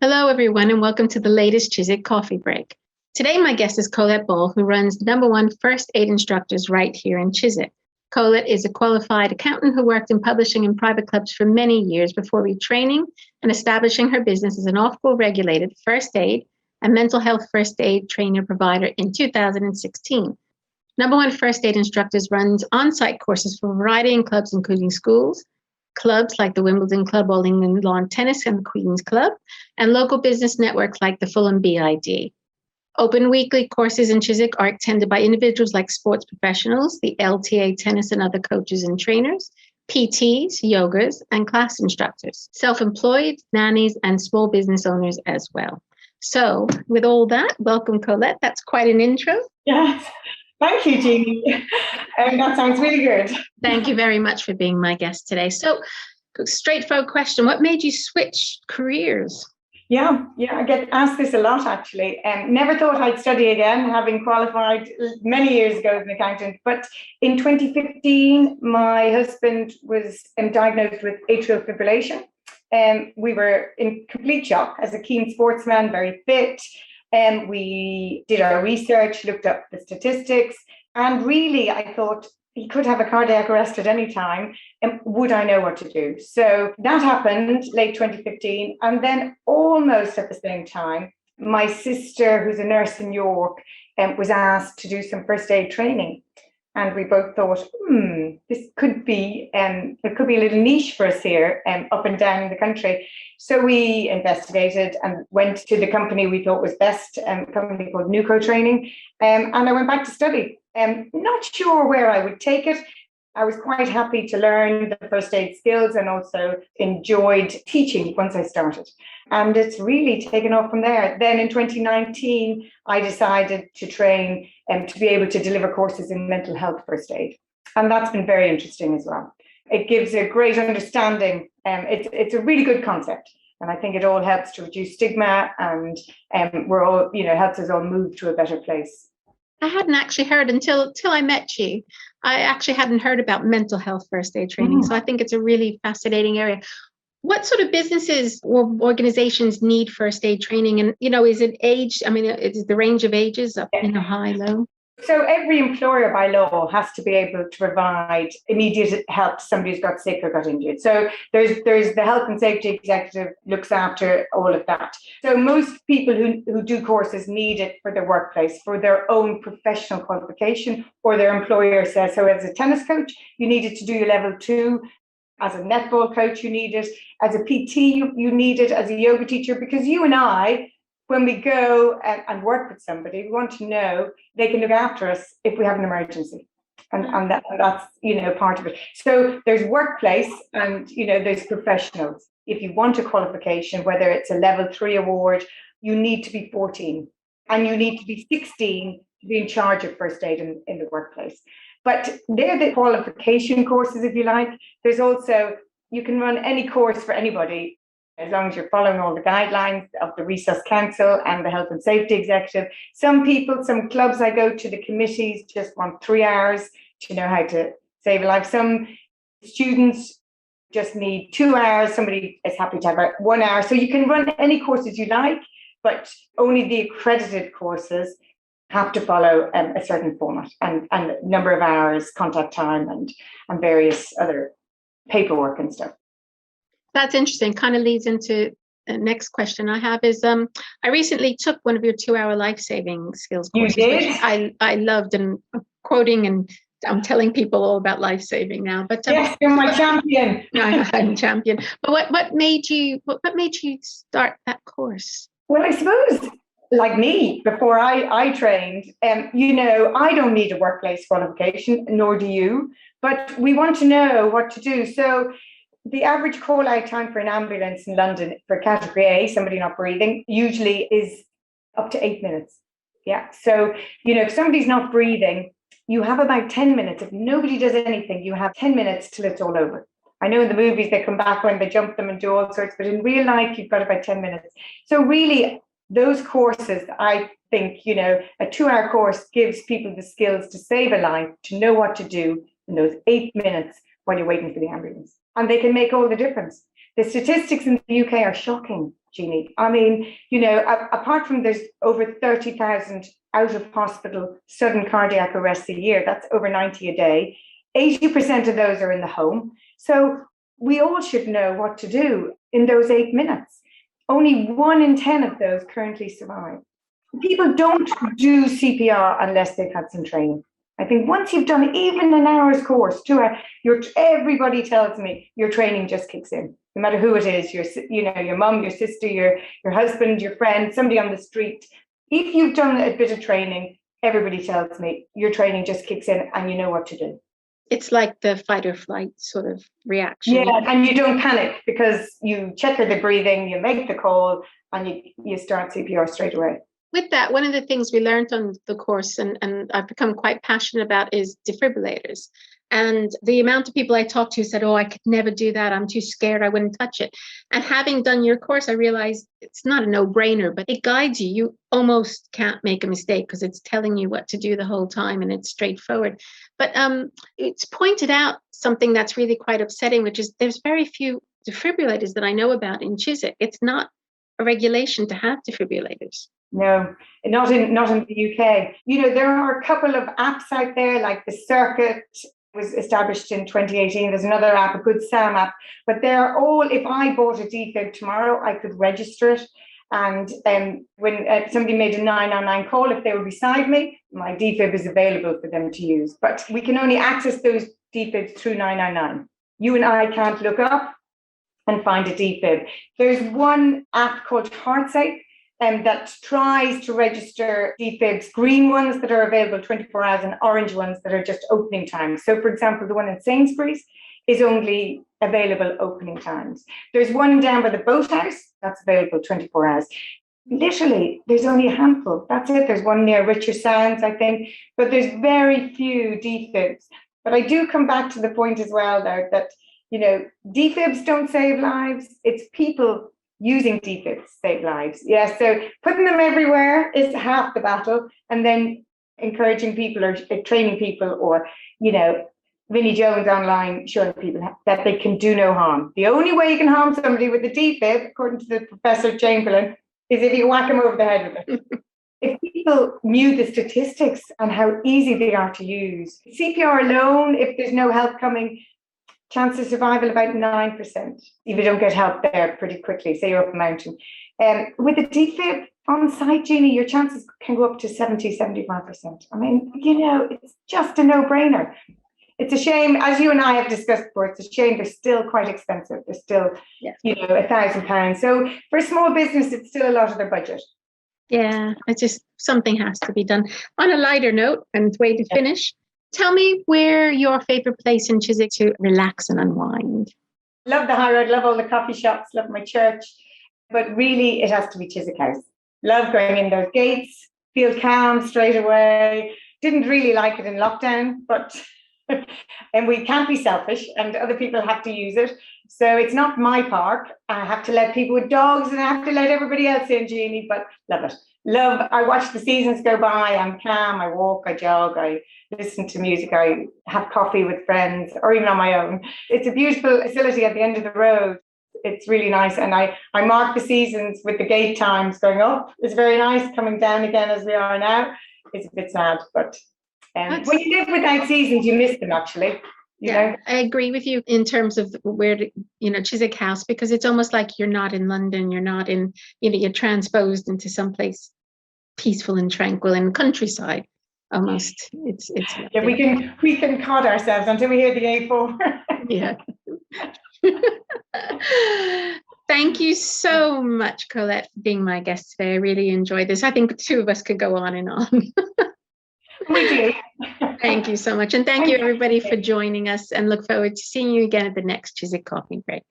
Hello, everyone, and welcome to the latest Chiswick Coffee Break. Today, my guest is Colette Ball, who runs No1 First Aid Instructors right here in Chiswick. Colette is a qualified accountant who worked in publishing and private clubs for many years before retraining and establishing her business as an Ofqual regulated first aid and mental health first aid trainer provider in 2016. No1 First Aid Instructors runs on-site courses for a variety of clubs, including schools, clubs like the Wimbledon Club, All England Lawn Tennis and the Queen's Club, and local business networks like the Fulham BID. Open weekly courses in Chiswick are attended by individuals like sports professionals, the LTA tennis and other coaches and trainers, PTs, yogas, and class instructors, self-employed, nannies, and small business owners as well. So with all that, welcome, Colette. That's quite an intro. Yes. Thank you, Jeannie. That sounds really good. Thank you very much for being my guest today. So, straightforward question. What made you switch careers? Yeah, I get asked this a lot, actually. Never thought I'd study again, having qualified many years ago as an accountant. But in 2015, my husband was diagnosed with atrial fibrillation. We were in complete shock. As a keen sportsman, very fit. We did our research, looked up the statistics, and really I thought he could have a cardiac arrest at any time, and would I know what to do? So that happened late 2015, and then almost at the same time, my sister, who's a nurse in York, was asked to do some first aid training. And we both thought, this could be, it could be a little niche for us here, up and down in the country. So we investigated and went to the company we thought was best, a company called retraining, and I went back to study. Not sure where I would take it. I was quite happy to learn the first aid skills and also enjoyed teaching once I started. And it's really taken off from there. Then in 2019, I decided to train to be able to deliver courses in mental health first aid. And that's been very interesting as well. It gives a great understanding. It's a really good concept. And I think it all helps to reduce stigma, and we're all, helps us all move to a better place. I hadn't actually heard until I met you. I actually hadn't heard about mental health first aid training. So I think it's a really fascinating area. What sort of businesses or organizations need first aid training? And, is it age? I mean, is the range of ages up, high, low? So every employer by law has to be able to provide immediate help to somebody who's got sick or got injured. So there's the health and safety executive looks after all of that. So most people who do courses need it for their workplace, for their own professional qualification, or their employer says, so as a tennis coach, you needed to do your level 2. As a netball coach, you need it. As a PT, you need it. As a yoga teacher, because you and I, when we go and work with somebody, we want to know they can look after us if we have an emergency. And that's, part of it. So there's workplace and, there's professionals. If you want a qualification, whether it's a level 3 award, you need to be 14 and you need to be 16 to be in charge of first aid in the workplace. But they're the qualification courses, if you like. There's also, you can run any course for anybody, as long as you're following all the guidelines of the Resource Council and the Health and Safety Executive. Some clubs I go to, the committees just want 3 hours to know how to save a life. Some students just need 2 hours. Somebody is happy to have 1 hour. So you can run any courses you like, but only the accredited courses have to follow a certain format and number of hours, contact time, and various other paperwork and stuff. That's interesting. Kind of leads into the next question I have is, I recently took one of your 2-hour life-saving skills courses. You did? Which I loved, and I'm quoting and I'm telling people all about life-saving now. But yes, you're my champion. I'm champion. But what made you start that course? Well, I suppose, like me, before I trained, I don't need a workplace qualification, nor do you, but we want to know what to do. So the average call out time for an ambulance in London for category A, somebody not breathing, usually is up to 8 minutes. Yeah. So, if somebody's not breathing, you have about 10 minutes. If nobody does anything, you have 10 minutes till it's all over. I know in the movies they come back when they jump them and do all sorts, but in real life, you've got about 10 minutes. So really, those courses, I think, a 2-hour course gives people the skills to save a life, to know what to do in those 8 minutes while you're waiting for the ambulance. And they can make all the difference. The statistics in the UK are shocking, Jeannie. I mean, apart from there's over 30,000 out of hospital sudden cardiac arrests a year, that's over 90 a day. 80% of those are in the home. So we all should know what to do in those 8 minutes. Only 1 in 10 of those currently survive. People don't do CPR unless they've had some training. I think once you've done even an hour's course, 2 hours, everybody tells me your training just kicks in. No matter who it is, your mum, your sister, your husband, your friend, somebody on the street. If you've done a bit of training, everybody tells me your training just kicks in and you know what to do. It's like the fight or flight sort of reaction. Yeah, and you don't panic because you check the breathing, you make the call, and you start CPR straight away. With that, one of the things we learned on the course and I've become quite passionate about is defibrillators. And the amount of people I talked to said, oh, I could never do that. I'm too scared. I wouldn't touch it. And having done your course, I realized it's not a no-brainer, but it guides you. You almost can't make a mistake because it's telling you what to do the whole time and it's straightforward. But it's pointed out something that's really quite upsetting, which is there's very few defibrillators that I know about in Chiswick. It's not a regulation to have defibrillators. No, not in the UK. There are a couple of apps out there, like the Circuit was established in 2018. There's another app, a Good Sam app, but they're all, if I bought a defib tomorrow, I could register it. And when somebody made a 999 call, if they were beside me, my defib is available for them to use. But we can only access those defibs through 999. You and I can't look up and find a defib. There's one app called HeartSafe that tries to register defibs, green ones that are available 24 hours and orange ones that are just opening times. So, for example, the one in Sainsbury's is only available opening times. There's one down by the boathouse that's available 24 hours. Literally, there's only a handful. That's it. There's one near Richer Sounds, I think, but there's very few defibs. But I do come back to the point as well there that, defibs don't save lives. It's people using defibs save lives. Yeah, so putting them everywhere is half the battle, and then encouraging people or training people or, Vinnie Jones online showing people that they can do no harm. The only way you can harm somebody with a defib, according to the Professor Chamberlain, is if you whack them over the head with it. If people knew the statistics and how easy they are to use, CPR alone, if there's no help coming, chance of survival about 9%. If you don't get help there pretty quickly, say you're up a mountain. With a defib on site, Jeannie, your chances can go up to 70, 75%. I mean, it's just a no-brainer. It's a shame, as you and I have discussed before, it's a shame they're still quite expensive. They're still, £1,000. So for a small business, it's still a lot of their budget. Yeah, it's just something has to be done. On a lighter note and way to finish, tell me where your favorite place in Chiswick to relax and unwind. Love the High Road, love all the coffee shops, love my church, but really it has to be Chiswick House. Love going in those gates, feel calm straight away. Didn't really like it in lockdown, but and we can't be selfish and other people have to use it. So it's not my park. I have to let people with dogs and I have to let everybody else in, Jeannie, but love it. I watch the seasons go by. I'm calm. I walk, I jog, I listen to music, I have coffee with friends or even on my own. It's a beautiful facility at the end of the road. It's really nice. And I mark the seasons with the gate times going up. It's very nice. Coming down again as we are now. It's a bit sad, but when you live without seasons, you miss them actually. You know? I agree with you in terms of where, Chiswick House, because it's almost like you're not in London, you're not in, you're transposed into someplace peaceful and tranquil in the countryside almost. It's yeah, we can cod ourselves until we hear the A4. Yeah. Thank you so much, Colette, for being my guest today. I really enjoyed this. I think the two of us could go on and on. We do. Thank you so much. And thank you, everybody, for joining us, and look forward to seeing you again at the next Chiswick Coffee Break.